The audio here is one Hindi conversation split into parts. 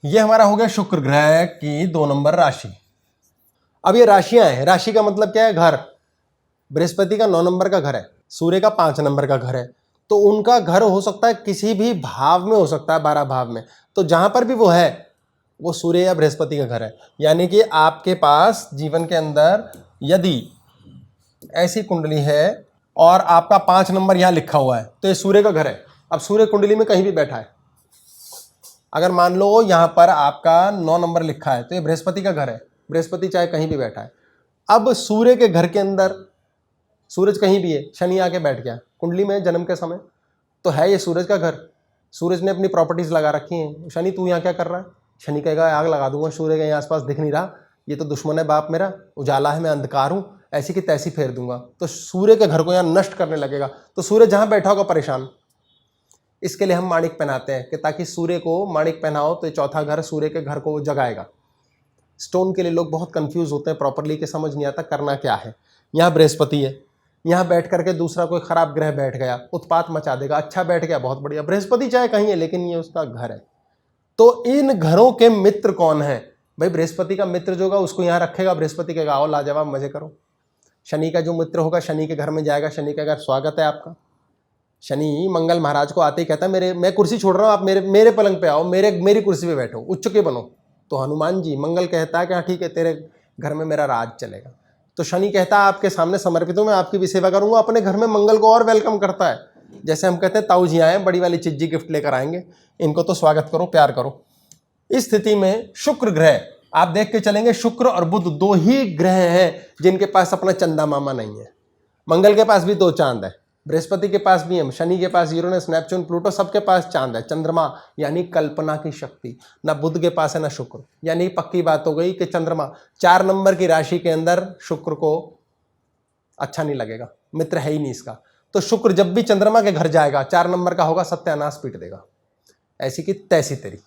ये हमारा हो गया शुक्र ग्रह की 2 नंबर राशि। अब ये राशियां हैं, राशि का मतलब क्या है? घर। बृहस्पति का 9 नंबर का घर है, सूर्य का 5 नंबर का घर है, तो उनका घर हो सकता है किसी भी भाव में, हो सकता है 12 भाव में। तो जहां पर भी वो है वो सूर्य या बृहस्पति का घर है। यानी कि आपके पास जीवन के अंदर यदि ऐसी कुंडली है और आपका 5 नंबर यहां लिखा हुआ है तो ये सूर्य का घर है। अब सूर्य कुंडली में कहीं भी बैठा है, अगर मान लो यहां पर आपका 9 नंबर लिखा है तो ये बृहस्पति का घर है। बृहस्पति चाहे कहीं भी बैठा है। अब सूर्य के घर के अंदर सूरज कहीं भी है, शनि आके बैठ गया कुंडली में जन्म के समय, तो है ये सूरज का घर। सूरज ने अपनी प्रॉपर्टीज लगा रखी हैं। शनि तू यहाँ क्या कर रहा है? शनि कहेगा आग लगा दूंगा, सूर्य के आसपास दिख नहीं रहा, ये तो दुश्मन है बाप मेरा, उजाला है मैं अंधकार हूं, ऐसी की तैसी फेर दूंगा। तो सूर्य के घर को यहाँ नष्ट करने लगेगा। तो सूर्य जहां बैठा होगा परेशान। इसके लिए हम माणिक पहनाते हैं कि ताकि सूर्य को माणिक पहनाओ तो चौथा घर सूर्य के घर को जगाएगा। स्टोन के लिए लोग बहुत कंफ्यूज होते हैं, प्रॉपरली के समझ नहीं आता करना क्या है। यहाँ बृहस्पति है, यहाँ बैठ करके दूसरा कोई खराब ग्रह बैठ गया, उत्पात मचा देगा। अच्छा बैठ गया, बहुत बढ़िया, बृहस्पति चाहे कहीं है लेकिन ये उसका घर है। तो इन घरों के मित्र कौन है भाई? बृहस्पति का मित्र जो होगा उसको यहाँ रखेगा, बृहस्पति कहेगा आओ लाजवाब मजे करो। शनि का जो मित्र होगा शनि के घर में जाएगा, शनि कहेगा स्वागत है आपका। शनि मंगल महाराज को आते ही कहता है मैं कुर्सी छोड़ रहा हूँ, आप मेरे पलंग पे आओ, मेरी कुर्सी पे बैठो, उच्च के बनो। तो हनुमान जी, मंगल कहता है कि हाँ ठीक है, तेरे घर में मेरा राज चलेगा। तो शनि कहता है आपके सामने समर्पित हूँ, मैं आपकी भी सेवा करूंगा। अपने घर में मंगल को और वेलकम करता है। जैसे हम कहते हैं ताऊ जी आए, बड़ी वाली चिज्जी गिफ्ट लेकर आएंगे, इनको तो स्वागत करो, प्यार करो। इस स्थिति में शुक्र ग्रह आप देख के चलेंगे, शुक्र और बुध 2 ही ग्रह हैं जिनके पास अपना चंदा मामा नहीं है। मंगल के पास भी 2 चांद है, बृहस्पति के पास भी है, शनि के पास यूरेनस, नेपच्यून, प्लूटो, सबके पास चांद है। चंद्रमा यानी कल्पना की शक्ति ना बुध के पास है ना शुक्र। यानी पक्की बात हो गई कि चंद्रमा 4 नंबर की राशि के अंदर शुक्र को अच्छा नहीं लगेगा, मित्र है ही नहीं इसका। तो शुक्र जब भी चंद्रमा के घर जाएगा 4 नंबर का होगा, सत्यानाश पीट देगा, ऐसी की तैसी तेरी।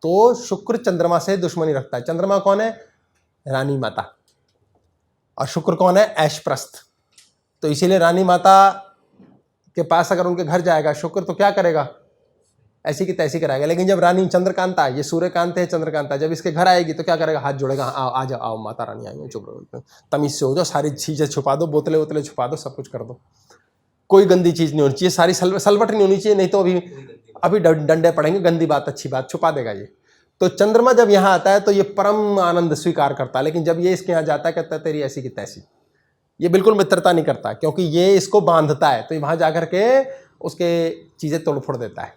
तो शुक्र चंद्रमा से दुश्मनी रखता है। चंद्रमा कौन है? रानी माता। और शुक्र कौन है? ऐशप्रस्थ। तो इसीलिए रानी माता के पास अगर उनके घर जाएगा शुक्र तो क्या करेगा? ऐसी की तैसी कराएगा। लेकिन जब रानी चंद्रकांता, ये सूर्यकांत है चंद्रकांता, जब इसके घर आएगी तो क्या करेगा? हाथ जोड़ेगा, आओ आ जाओ, आओ माता रानी आई है, चुप रहो, तमीज से हो जाओ, सारी चीजें छुपा दो, बोतलें वोतलें छुपा दो, सब कुछ कर दो, कोई गंदी चीज नहीं होनी चाहिए, सारी सलवट नहीं होनी चाहिए, नहीं तो अभी डंडे पड़ेंगे। गंदी बात अच्छी बात छुपा देगा ये। तो चंद्रमा जब यहाँ आता है तो ये परम आनंद स्वीकार करता है। लेकिन जब ये इसके यहाँ जाता है कहता है तेरी ऐसी की तैसी। ये बिल्कुल मित्रता नहीं करता क्योंकि ये इसको बांधता है, तो वहां जाकर के उसके चीजें तोड़ फोड़ देता है,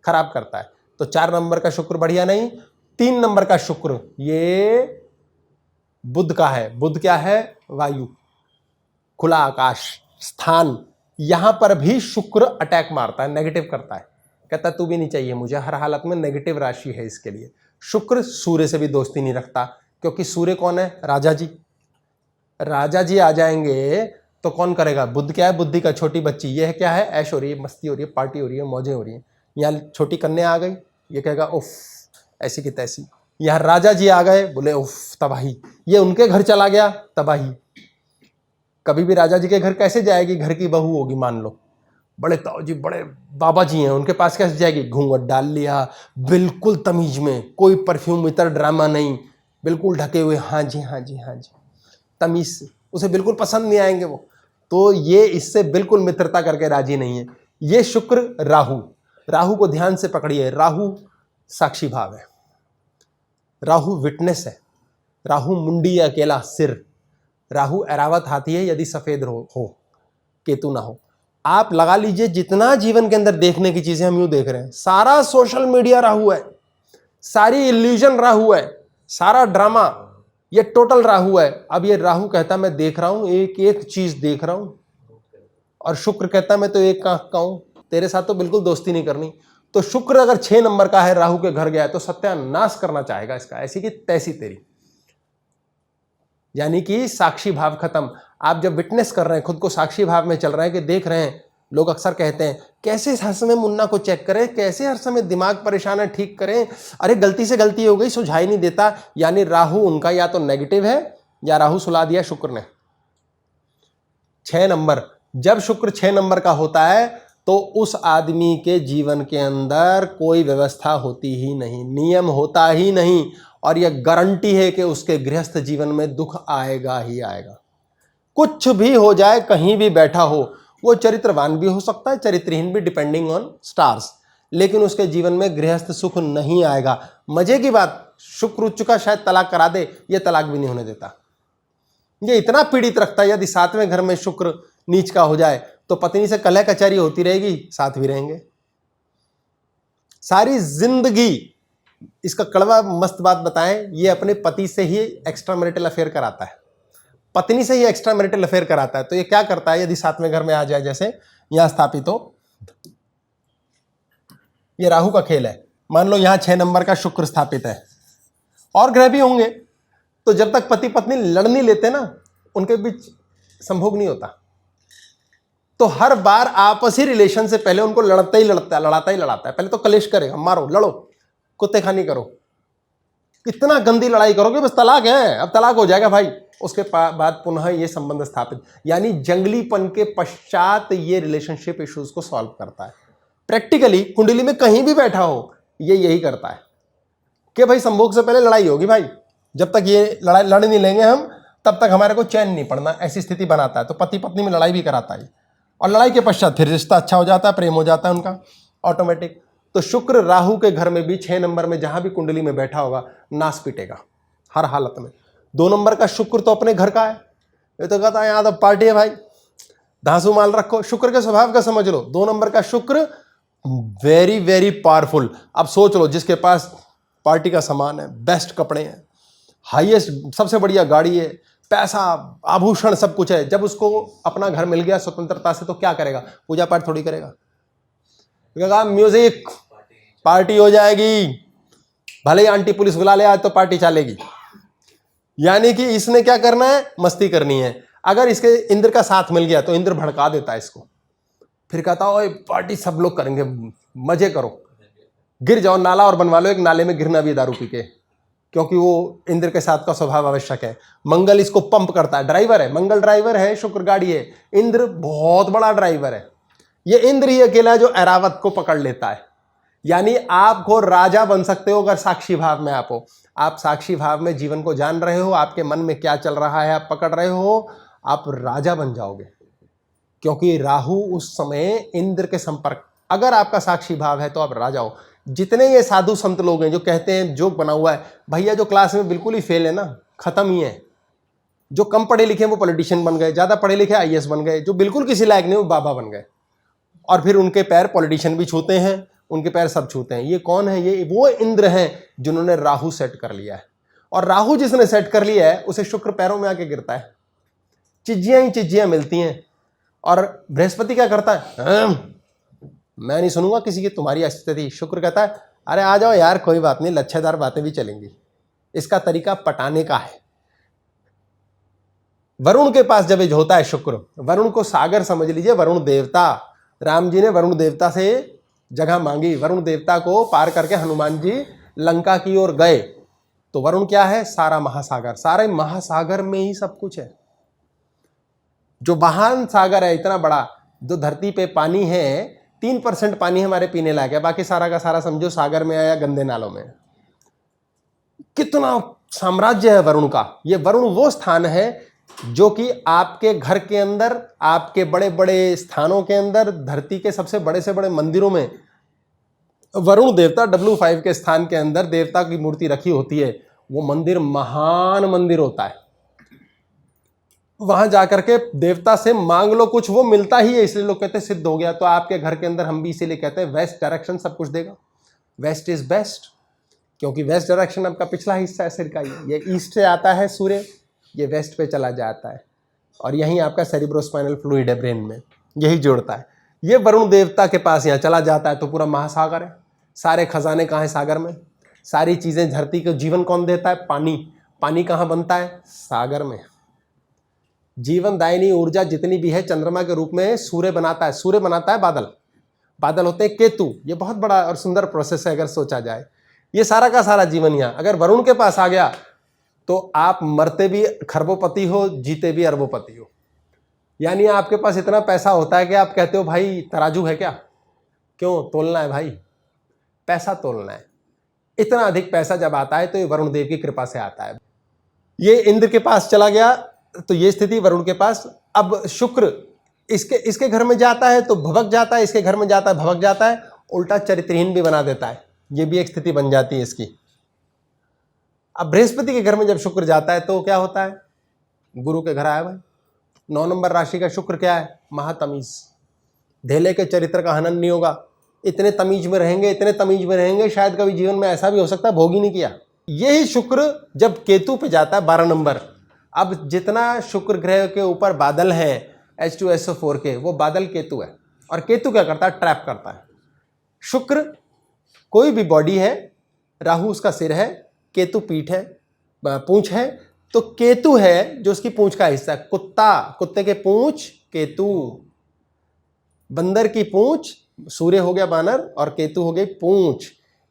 खराब करता है। तो 4 नंबर का शुक्र बढ़िया नहीं। 3 नंबर का शुक्र ये बुध का है। बुध क्या है? वायु, खुला आकाश, स्थान। यहां पर भी शुक्र अटैक मारता है, नेगेटिव करता है, कहता तू भी नहीं चाहिए मुझे, हर हालत में नेगेटिव राशि है इसके लिए। शुक्र सूर्य से भी दोस्ती नहीं रखता क्योंकि सूर्य कौन है? राजा जी। राजा जी आ जाएंगे तो कौन करेगा? बुध क्या है? बुद्धि का छोटी बच्ची। ये है क्या है? ऐश हो रही है, मस्ती हो रही है, पार्टी हो रही है, मौजें हो रही है। यहाँ छोटी कन्या आ गई, ये कहेगा उफ ऐसी की तैसी। यहाँ राजा जी आ गए, बोले उफ तबाही। ये उनके घर चला गया, तबाही। कभी भी राजा जी के घर कैसे जाएगी? घर की बहू होगी मान लो, बड़े ताऊ जी, बड़े बाबा जी हैं, उनके पास कैसे जाएगी? घूंघट डाल लिया, बिल्कुल तमीज में, कोई परफ्यूम इतर ड्रामा नहीं, बिल्कुल ढके हुए, हाँ जी हाँ जी हाँ जी, तमीज से। उसे बिल्कुल पसंद नहीं आएंगे वो। तो ये इससे बिल्कुल मित्रता करके राजी नहीं है। ये शुक्र राहु, राहु को ध्यान से पकड़िए। राहु साक्षी भाव है, राहु विटनेस है, राहु मुंडी अकेला सिर, राहु ऐरावत हाथी है यदि सफेद हो, केतु ना हो। आप लगा लीजिए जितना जीवन के अंदर देखने की चीजें हम यूं देख रहे हैं, सारा सोशल मीडिया राहु है, सारी इल्यूजन राहु है, सारा ड्रामा ये टोटल राहु है। अब ये राहु कहता मैं देख रहा हूं, एक एक चीज देख रहा हूं, और शुक्र कहता मैं तो एक आंख का हूं, तेरे साथ तो बिल्कुल दोस्ती नहीं करनी। तो शुक्र अगर 6 नंबर का है, राहु के घर गया है तो सत्यानाश करना चाहेगा इसका, ऐसी की तैसी तेरी। यानी कि साक्षी भाव खत्म। आप जब विटनेस कर रहे हैं, खुद को साक्षी भाव में चल रहे हैं कि देख रहे हैं, लोग अक्सर कहते हैं कैसे हर समय मुन्ना को चेक करें, कैसे हर समय दिमाग परेशान है, ठीक करें, अरे गलती से गलती हो गई, सुझाई नहीं देता। यानी राहु उनका या तो नेगेटिव है या राहु सुला दिया शुक्र ने। 6 नंबर, जब शुक्र 6 नंबर का होता है तो उस आदमी के जीवन के अंदर कोई व्यवस्था होती ही नहीं, नियम होता ही नहीं, और यह गारंटी है कि उसके गृहस्थ जीवन में दुख आएगा ही आएगा। कुछ भी हो जाए, कहीं भी बैठा हो, वो चरित्रवान भी हो सकता है, चरित्रहीन भी, डिपेंडिंग ऑन स्टार्स, लेकिन उसके जीवन में गृहस्थ सुख नहीं आएगा। मजे की बात, शुक्र उच्च का शायद तलाक करा दे, ये तलाक भी नहीं होने देता। ये इतना पीड़ित रखता है, यदि 7वें घर में शुक्र नीच का हो जाए तो पत्नी से कलह कचहरी होती रहेगी, साथ भी रहेंगे सारी जिंदगी। इसका कड़वा मस्त बात बताएं, ये अपने पति से ही एक्स्ट्रा मैरिटल अफेयर कराता है, पत्नी से ही एक्स्ट्रा मैरिटल अफेयर कराता है। तो ये क्या करता है, यदि 7वें घर में आ जाए, जैसे यहां स्थापित हो, ये राहु का खेल है, मान लो यहां 6 नंबर का शुक्र स्थापित है, और ग्रह भी होंगे, तो जब तक पति पत्नी लड़ नहीं लेते ना, उनके बीच संभोग नहीं होता। तो हर बार आपसी रिलेशन से पहले उनको लड़ता ही लड़ाता है। पहले तो कलेश करेगा, मारो, लड़ो, कुत्ते खानी करो, कितना गंदी लड़ाई करोगे, बस तलाक है, अब तलाक हो जाएगा भाई। उसके बाद पुनः ये संबंध स्थापित, यानी जंगलीपन के पश्चात ये रिलेशनशिप इश्यूज को सॉल्व करता है। प्रैक्टिकली कुंडली में कहीं भी बैठा हो, ये यही करता है कि भाई संभोग से पहले लड़ाई होगी भाई, जब तक ये लड़ाई लड़ नहीं लेंगे हम, तब तक हमारे को चैन नहीं पड़ना, ऐसी स्थिति बनाता है। तो पति पत्नी में लड़ाई भी कराता है, और लड़ाई के पश्चात फिर रिश्ता अच्छा हो जाता है, प्रेम हो जाता है उनका ऑटोमेटिक। तो शुक्र राहु के घर में भी 6 नंबर में जहां भी कुंडली में बैठा होगा, नाश पिटेगा हर हालत में। 2 नंबर का शुक्र तो अपने घर का है, ये तो कहता है यहाँ तो पार्टी है भाई, धांसू माल रखो। शुक्र के स्वभाव का समझ लो, 2 नंबर का शुक्र वेरी वेरी पावरफुल। अब सोच लो, जिसके पास पार्टी का सामान है, बेस्ट कपड़े हैं, हाईएस्ट सबसे बढ़िया गाड़ी है, पैसा आभूषण सब कुछ है, जब उसको अपना घर मिल गया स्वतंत्रता से, तो क्या करेगा, पूजा पाठ थोड़ी करेगा, म्यूजिक पार्टी हो जाएगी, भले ही आंटी पुलिस बुला ले आज तो पार्टी चलेगी। यानी कि इसने क्या करना है, मस्ती करनी है। अगर इसके इंद्र का साथ मिल गया तो इंद्र भड़का देता है इसको, फिर कहता ओए पार्टी सब लोग करेंगे, मजे करो, गिर जाओ, नाला और बनवा लो, एक नाले में गिरना भी दारू पी के, क्योंकि वो इंद्र के साथ का स्वभाव आवश्यक है। मंगल इसको पंप करता है, ड्राइवर है, मंगल ड्राइवर है, शुक्र गाड़ी है, इंद्र बहुत बड़ा ड्राइवर है। ये इंद्र ही अकेला जो ऐरावत को पकड़ लेता है। यानी आपको राजा बन सकते हो अगर साक्षी भाव में आप हो। आप साक्षी भाव में जीवन को जान रहे हो, आपके मन में क्या चल रहा है आप पकड़ रहे हो, आप राजा बन जाओगे। क्योंकि राहु उस समय इंद्र के संपर्क, अगर आपका साक्षी भाव है तो आप राजा हो। जितने ये साधु संत लोग हैं जो कहते हैं, जोक बना हुआ है, भैया जो क्लास में बिल्कुल ही फेल है ना, खत्म ही है। जो कम पढ़े लिखे वो पॉलिटिशियन बन गए, ज्यादा पढ़े लिखे आईएएस बन गए, जो बिल्कुल किसी लायक नहीं वो बाबा बन गए। और फिर उनके पैर पॉलिटिशियन भी छूते हैं, उनके पैर सब छूते हैं। ये कौन है, ये वो इंद्र हैं जिन्होंने राहु सेट कर लिया है। और राहु जिसने सेट कर लिया है उसे शुक्र पैरों में आके गिरता है, चिज्जियां ही चिज्जियां मिलती हैं। और बृहस्पति क्या करता है, मैं नहीं सुनूंगा किसी की तुम्हारी स्थिति। शुक्र कहता है अरे आ जाओ यार, कोई बात नहीं, लच्छेदार बातें भी चलेंगी। इसका तरीका पटाने का है। वरुण के पास जब होता है शुक्र, वरुण को सागर समझ लीजिए, वरुण देवता। राम जी ने वरुण देवता से जगह मांगी, वरुण देवता को पार करके हनुमान जी लंका की ओर गए। तो वरुण क्या है, सारा महासागर, सारे महासागर में ही सब कुछ है। जो महान सागर है इतना बड़ा, जो धरती पे पानी है 3% पानी हमारे पीने लायक है, बाकी सारा का सारा समझो सागर में आया, गंदे नालों में। कितना साम्राज्य है वरुण का। ये वरुण वो स्थान है जो कि आपके घर के अंदर, आपके बड़े बड़े स्थानों के अंदर, धरती के सबसे बड़े से बड़े मंदिरों में वरुण देवता W5 के स्थान के अंदर देवता की मूर्ति रखी होती है। वो मंदिर महान मंदिर होता है। वहां जाकर के देवता से मांग लो कुछ, वो मिलता ही है। इसलिए लोग कहते हैं सिद्ध हो गया। तो आपके घर के अंदर हम भी इसीलिए कहते हैं वेस्ट डायरेक्शन सब कुछ देगा। वेस्ट इज बेस्ट, क्योंकि वेस्ट डायरेक्शन आपका पिछला हिस्सा है सिर का। ये ईस्ट से आता है सूर्य, ये वेस्ट पे चला जाता है, और यहीं आपका सेरिब्रोस्पाइनल फ्लूइड है ब्रेन में, यही जोड़ता है। ये वरुण देवता के पास यहाँ चला जाता है तो पूरा महासागर है। सारे खजाने कहाँ है, सागर में। सारी चीजें, धरती को जीवन कौन देता है, पानी। पानी कहाँ बनता है, सागर में। जीवन दायिनी ऊर्जा जितनी भी है चंद्रमा के रूप में सूर्य बनाता है। सूर्य बनाता है बादल, बादल होते हैं केतु। ये बहुत बड़ा और सुंदर प्रोसेस है अगर सोचा जाए। ये सारा का सारा जीवन यहाँ अगर वरुण के पास आ गया तो आप मरते भी खरबोपति हो, जीते भी अरबोपति हो। यानी आपके पास इतना पैसा होता है कि आप कहते हो भाई तराजू है क्या, क्यों तोलना है भाई, पैसा तोलना है। इतना अधिक पैसा जब आता है तो ये वरुण देव की कृपा से आता है। ये इंद्र के पास चला गया तो ये स्थिति वरुण के पास। अब शुक्र इसके घर में जाता है तो भवक जाता है, इसके घर में जाता है भवक जाता है, उल्टा चरित्रहीन भी बना देता है। ये भी एक स्थिति बन जाती है इसकी। अब बृहस्पति के घर में जब शुक्र जाता है तो क्या होता है, गुरु के घर आया भाई। 9 नंबर राशि का शुक्र क्या है, महातमीज। धेले के चरित्र का हनन नहीं होगा। इतने तमीज में रहेंगे, इतने तमीज में रहेंगे, शायद कभी जीवन में ऐसा भी हो सकता है भोग ही नहीं किया। यही शुक्र जब केतु पे जाता है 12 नंबर, अब जितना शुक्र ग्रह के ऊपर बादल हैं H2SO4 के, वो बादल केतु है। और केतु क्या करता है, ट्रैप करता है। शुक्र कोई भी बॉडी है, राहु उसका सिर है, केतु पीठ है, पूंछ है, तो केतु है जो उसकी पूंछ का हिस्सा है। कुत्ते के पूंछ केतु, बंदर की पूंछ सूर्य हो गया बानर और केतु हो गई पूंछ।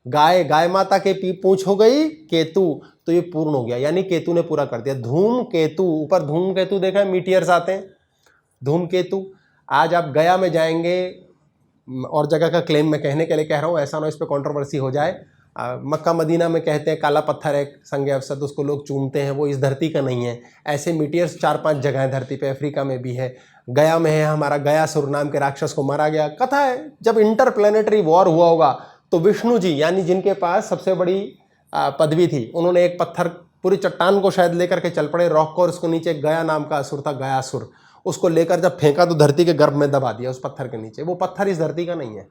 गाय माता के पूंछ हो गई केतु, तो ये पूर्ण हो गया, यानी केतु ने पूरा कर दिया। धूम केतु, ऊपर धूम केतु देखा है, मीटियर्स आते हैं, धूम केतु। आज आप गया में जाएंगे, और जगह का क्लेम मैं कहने के लिए कह रहा हूँ, ऐसा ना इस पर कंट्रोवर्सी हो जाए। मक्का मदीना में कहते हैं काला पत्थर है संज्ञा अवसद, उसको लोग चूमते हैं, वो इस धरती का नहीं है। ऐसे मीटियर्स 4-5 जगह है धरती पे, अफ्रीका में भी है, गया में है। हमारा गयासुर नाम के राक्षस को मारा गया। कथा है जब इंटरप्लेनेटरी वॉर हुआ होगा तो विष्णु जी, यानी जिनके पास सबसे बड़ी पदवी थी, उन्होंने एक पत्थर, पूरी चट्टान को शायद लेकर के चल पड़े, रॉक को, और उसको नीचे गया नाम का असुर था, गयासुर, उसको लेकर जब फेंका तो धरती के गर्भ में दबा दिया उस पत्थर के नीचे। वो पत्थर इस धरती का नहीं है,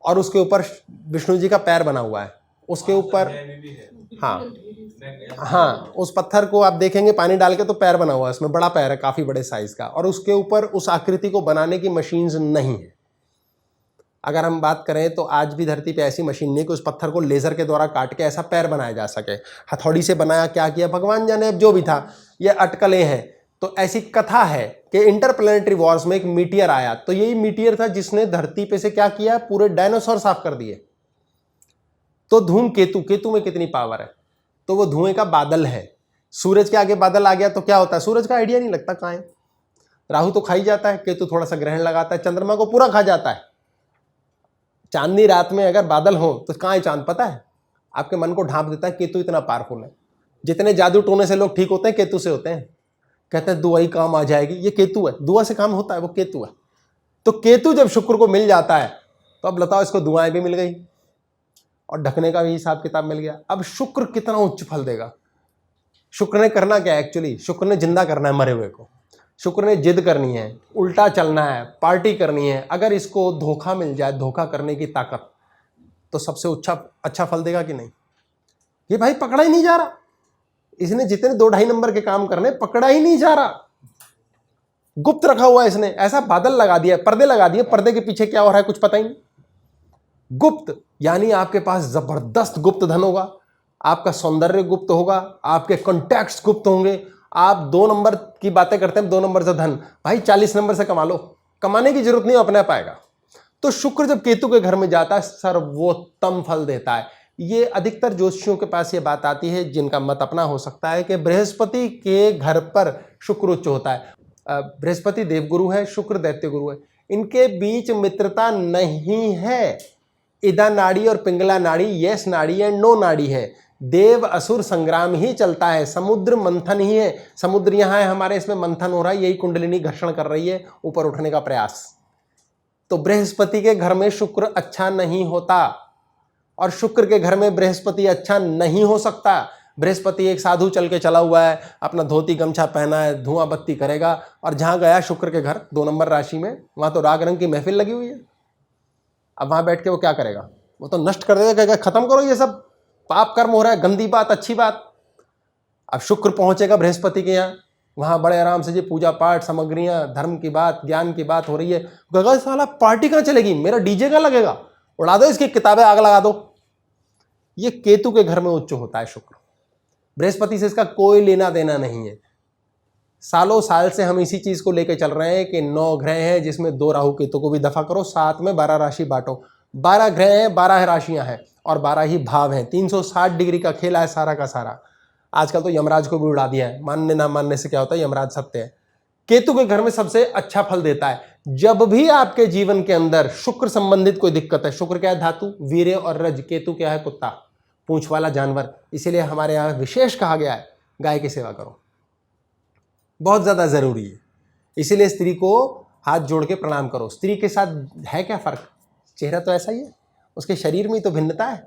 और उसके ऊपर विष्णु जी का पैर बना हुआ है, उसके ऊपर। हाँ, उस पत्थर को आप देखेंगे पानी डाल के तो पैर बना हुआ है, उसमें बड़ा पैर है, काफी बड़े साइज का, और उसके ऊपर उस आकृति को बनाने की मशीन्स नहीं है। अगर हम बात करें तो आज भी धरती पे ऐसी मशीन नहीं कि उस पत्थर को लेजर के द्वारा काट के ऐसा पैर बनाया जा सके। हथौड़ी से बनाया, क्या किया भगवान जाने, अब जो भी था, ये अटकलें हैं। तो ऐसी कथा है कि इंटरप्लेनेटरी वॉर्स में एक मीटियर आया, तो यही मीटियर था जिसने धरती पे से क्या किया, पूरे डायनासोर साफ कर दिए। तो धूमकेतु, केतु में कितनी पावर है, तो वो धुएं का बादल है। सूरज के आगे बादल आ गया तो क्या होता है, सूरज का आइडिया नहीं लगता कहाँ है। राहु तो खा ही जाता है, केतु थोड़ा सा ग्रहण लगाता है, चंद्रमा को पूरा खा जाता है। चांदनी रात में अगर बादल हो तो कहाँ है चांद, पता है, आपके मन को ढांप देता है। केतु इतना पावरफुल है। जितने जादू टोने से लोग ठीक होते हैं केतु से होते हैं। कहते हैं दुआ ही काम आ जाएगी, ये केतु है, दुआ से काम होता है, वो केतु है। तो केतु जब शुक्र को मिल जाता है तो अब बताओ, इसको दुआएं भी मिल गई और ढकने का भी हिसाब किताब मिल गया। अब शुक्र कितना उच्च फल देगा। शुक्र ने करना क्या है एक्चुअली, शुक्र ने जिंदा करना है मरे हुए को। शुक्र ने जिद करनी है, उल्टा चलना है, पार्टी करनी है। अगर इसको धोखा मिल जाए, धोखा करने की ताकत, तो सबसे अच्छा फल देगा कि नहीं। ये भाई पकड़ा ही नहीं जा रहा, इसने जितने 2-2.5 नंबर के काम करने, पकड़ा ही नहीं जा रहा, गुप्त रखा हुआ है इसने। ऐसा बादल लगा दिया, पर्दे लगा दिए, पर्दे के पीछे क्या हो रहा है कुछ पता ही नहीं। गुप्त यानी आपके पास जबरदस्त गुप्त धन होगा, आपका सौंदर्य गुप्त होगा, आपके कॉन्टैक्ट्स गुप्त होंगे। आप 2 नंबर की बातें करते हैं, 2 नंबर से धन, भाई 40 नंबर से कमा लो, कमाने की जरूरत नहीं, अपने पाएगा। तो शुक्र जब केतु के घर में जाता है सर्वोत्तम फल देता है। ये अधिकतर ज्योतिषियों के पास ये बात आती है, जिनका मत अपना हो सकता है, कि बृहस्पति के घर पर शुक्र उच्च होता है। बृहस्पति देवगुरु है, शुक्र दैत्य गुरु है, इनके बीच मित्रता नहीं है। इदा नाड़ी और पिंगला नाड़ी, यस नाड़ी एंड नो नाड़ी है। देव असुर संग्राम ही चलता है, समुद्र मंथन ही है। समुद्र यहाँ है हमारे, इसमें मंथन हो रहा है, यही कुंडलिनी घर्षण कर रही है, ऊपर उठने का प्रयास। तो बृहस्पति के घर में शुक्र अच्छा नहीं होता, और शुक्र के घर में बृहस्पति अच्छा नहीं हो सकता। बृहस्पति एक साधु चल के चला हुआ है, अपना धोती गमछा पहना है, धुआं बत्ती करेगा, और जहां गया शुक्र के घर 2 नंबर राशि में, वहां तो राग रंग की महफिल लगी हुई है। अब वहां बैठ के वो क्या करेगा, वो तो नष्ट कर देगा, कहेगा खत्म करो ये सब, पाप कर्म हो रहा है, गंदी बात, अच्छी बात। अब शुक्र पहुंचेगा बृहस्पति के यहाँ, वहां बड़े आराम से जी पूजा पाठ सामग्रियां, धर्म की बात, ज्ञान की बात हो रही है। कहेगा साला पार्टी कहाँ चलेगी, मेरा डीजे कहाँ लगेगा, उड़ा दो इसकी किताबें, आग लगा दो। ये केतु के घर में उच्च होता है शुक्र। बृहस्पति से इसका कोई लेना देना नहीं है। सालों साल से हम इसी चीज को लेकर चल रहे हैं कि 9 ग्रह हैं, जिसमें 2 राहु केतु को भी दफा करो, साथ में 12 राशि बांटो। 12 ग्रह हैं, 12 राशियां हैं, और 12 ही भाव हैं। 360 डिग्री का खेला है सारा का सारा। आजकल तो यमराज को भी उड़ा दिया है, मानने ना मानने से क्या होता है, यमराज सत्य है। केतु के घर में सबसे अच्छा फल देता है। जब भी आपके जीवन के अंदर शुक्र संबंधित कोई दिक्कत है, शुक्र क्या है? धातु, वीर्य और रज। केतु क्या है? कुत्ता, पूंछ वाला जानवर। इसीलिए हमारे यहाँ विशेष कहा गया है गाय की सेवा करो, बहुत ज्यादा जरूरी है। इसीलिए स्त्री को हाथ जोड़ के प्रणाम करो। स्त्री के साथ है क्या फर्क? चेहरा तो ऐसा ही है, उसके शरीर में ही तो भिन्नता है।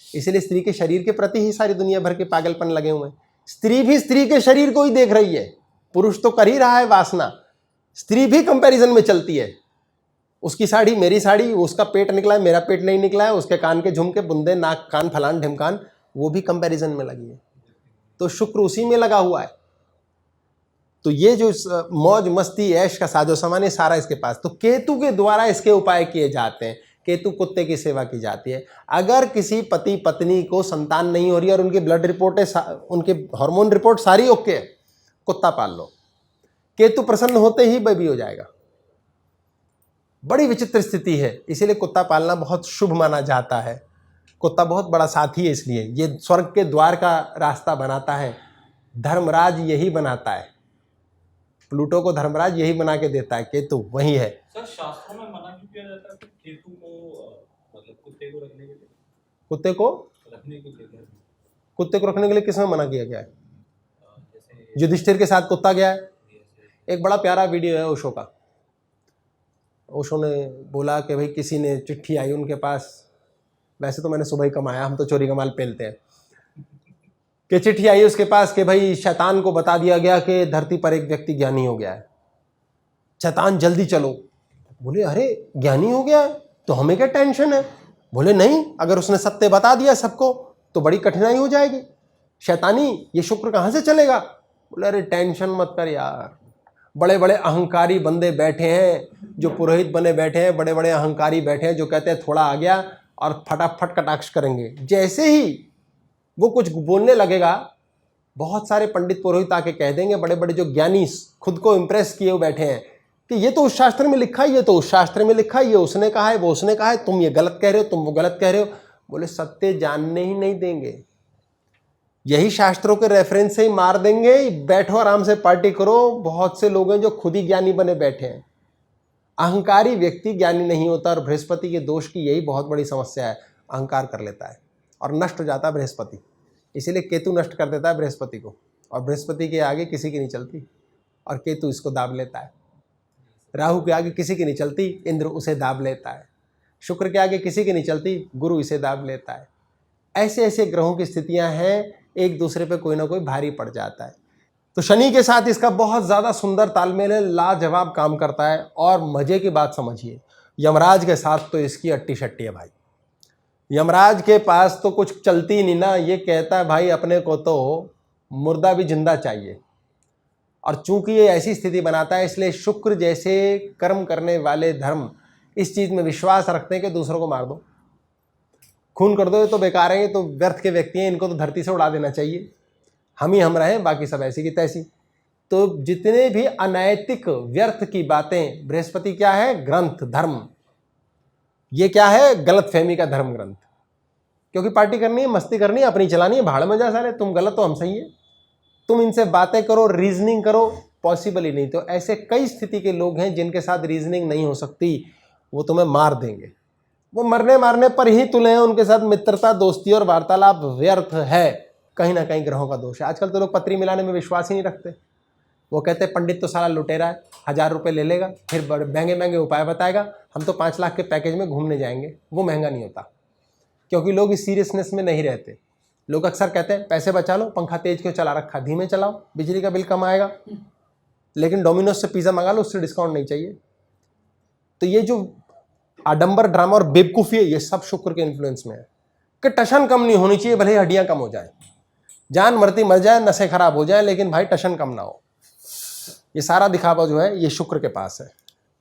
इसीलिए स्त्री के शरीर के प्रति ही सारी दुनिया भर के पागलपन लगे हुए हैं। स्त्री भी स्त्री के शरीर को ही देख रही है। पुरुष तो कर ही रहा है वासना, स्त्री भी कंपैरिजन में चलती है। उसकी साड़ी मेरी साड़ी, उसका पेट निकला है मेरा पेट नहीं निकला है, उसके कान के झुमके, बुंदे, नाक, कान, फलान ढिमकान, वो भी कंपैरिजन में लगी है। तो शुक्र उसी में लगा हुआ है। तो ये जो मौज मस्ती ऐश का साजो सामान है सारा इसके पास। तो केतु के द्वारा इसके उपाय किए जाते हैं। केतु कुत्ते की सेवा की जाती है। अगर किसी पति पत्नी को संतान नहीं हो रही और उनकी ब्लड रिपोर्ट है, उनके हार्मोन रिपोर्ट सारी ओके है, कुत्ता पाल लो। केतु प्रसन्न होते ही बेबी हो जाएगा। बड़ी विचित्र स्थिति है, इसीलिए कुत्ता पालना बहुत शुभ माना जाता है। कुत्ता बहुत बड़ा साथी है, इसलिए ये स्वर्ग के द्वार का रास्ता बनाता है। धर्मराज यही बनाता है, प्लूटो को धर्मराज यही बना के देता है। केतु वही है। सर शास्त्रों में मना क्यों किया जाता है कि केतु को मतलब कुत्ते को रखने के लिए? कुत्ते को रखने के लिए कुत्ते को रखने के लिए किसमें मना किया गया है? जैसे युधिष्ठिर के साथ कुत्ता गया है। एक बड़ा प्यारा वीडियो है ओशो का। ओशो ने बोला कि भाई किसी ने चिट्ठी आई उनके पास, वैसे तो मैंने सुबह ही कमाया, हम तो चोरी का माल पेलते हैं, कि चिट्ठी आई उसके पास कि भाई शैतान को बता दिया गया कि धरती पर एक व्यक्ति ज्ञानी हो गया है, शैतान जल्दी चलो। बोले अरे ज्ञानी हो गया है तो हमें क्या टेंशन है? बोले नहीं, अगर उसने सत्य बता दिया सबको तो बड़ी कठिनाई हो जाएगी, शैतानी ये शुक्र कहाँ से चलेगा? बोले अरे टेंशन मत कर यार, बड़े बड़े अहंकारी बंदे बैठे हैं, जो पुरोहित बने बैठे हैं, बड़े बड़े अहंकारी बैठे हैं, जो कहते हैं थोड़ा आ गया और फटाफट कटाक्ष करेंगे। जैसे ही वो कुछ बोलने लगेगा, बहुत सारे पंडित पुरोहित आके कह देंगे, बड़े बड़े जो ज्ञानी खुद को इंप्रेस किए हुए बैठे हैं, कि ये तो उस शास्त्र में लिखा है, ये तो उस शास्त्र में लिखा है, ये उसने कहा है, वो उसने कहा है, तुम ये गलत कह रहे हो, तुम वो गलत कह रहे हो। बोले सत्य जानने ही नहीं देंगे, यही शास्त्रों के रेफरेंस से ही मार देंगे। बैठो आराम से पार्टी करो। बहुत से लोग हैं जो खुद ही ज्ञानी बने बैठे हैं। अहंकारी व्यक्ति ज्ञानी नहीं होता, और बृहस्पति के दोष की यही बहुत बड़ी समस्या है, अहंकार कर लेता है और नष्ट हो जाता है बृहस्पति। इसीलिए केतु नष्ट कर देता है बृहस्पति को, और बृहस्पति के आगे किसी की नहीं चलती, और केतु इसको दाब लेता है। राहु के आगे किसी की नहीं चलती, इंद्र उसे दाब लेता है। शुक्र के आगे किसी की नहीं चलती, गुरु इसे दाब लेता है। ऐसे ऐसे ग्रहों की स्थितियां हैं, एक दूसरे पे कोई ना कोई भारी पड़ जाता है। तो शनि के साथ इसका बहुत ज़्यादा सुंदर तालमेल है, लाजवाब काम करता है। और मजे की बात समझिए, यमराज के साथ तो इसकी अट्टी शट्टी है भाई। यमराज के पास तो कुछ चलती ही नहीं ना, ये कहता है भाई अपने को तो मुर्दा भी जिंदा चाहिए। और चूंकि ये ऐसी स्थिति बनाता है, इसलिए शुक्र जैसे कर्म करने वाले धर्म इस चीज़ में विश्वास रखते हैं कि दूसरों को मार दो, खून कर दो, ये तो बेकार है, ये तो व्यर्थ के व्यक्ति हैं, इनको तो धरती से उड़ा देना चाहिए, हम ही हम रहें, बाकी सब ऐसी की तैसी। तो जितने भी अनैतिक व्यर्थ की बातें, बृहस्पति क्या है? ग्रंथ, धर्म। ये क्या है? गलतफहमी का धर्म ग्रंथ। क्योंकि पार्टी करनी है, मस्ती करनी है, अपनी चलानी है, भाड़ में जा सारे, तुम गलत तो हम सही है। तुम इनसे बातें करो, रीजनिंग करो, पॉसिबल ही नहीं। तो ऐसे कई स्थिति के लोग हैं जिनके साथ रीजनिंग नहीं हो सकती, वो तुम्हें मार देंगे। वो मरने मारने पर ही तुले हैं, उनके साथ मित्रता, दोस्ती और वार्तालाप व्यर्थ है। कहीं ना कहीं ग्रहों का दोष है। आजकल तो लोग पत्री मिलाने में विश्वास ही नहीं रखते। वो कहते हैं पंडित तो साला लुटेरा है, 1000 रुपये ले लेगा, फिर बड़े महंगे महंगे उपाय बताएगा, हम तो 5 लाख के पैकेज में घूमने जाएंगे। वो महंगा नहीं होता, क्योंकि लोग इस सीरियसनेस में नहीं रहते। लोग अक्सर कहते हैं पैसे बचा लो, पंखा तेज क्यों चला रखा, धीमे चलाओ, बिजली का बिल कम आएगा, लेकिन डोमिनोज से पिज़्ज़ा मंगा लो, उससे डिस्काउंट नहीं चाहिए। तो ये जो आडंबर, ड्रामा और बेवकूफ़ी है, ये सब शुक्र के इन्फ्लुएंस में है। कि टशन कम नहीं होनी चाहिए, भले ही हड्डियां कम हो जाए, जान मरती मर जाए, नसें खराब हो जाए, लेकिन भाई टशन कम ना हो। ये सारा दिखावा जो है ये शुक्र के पास है।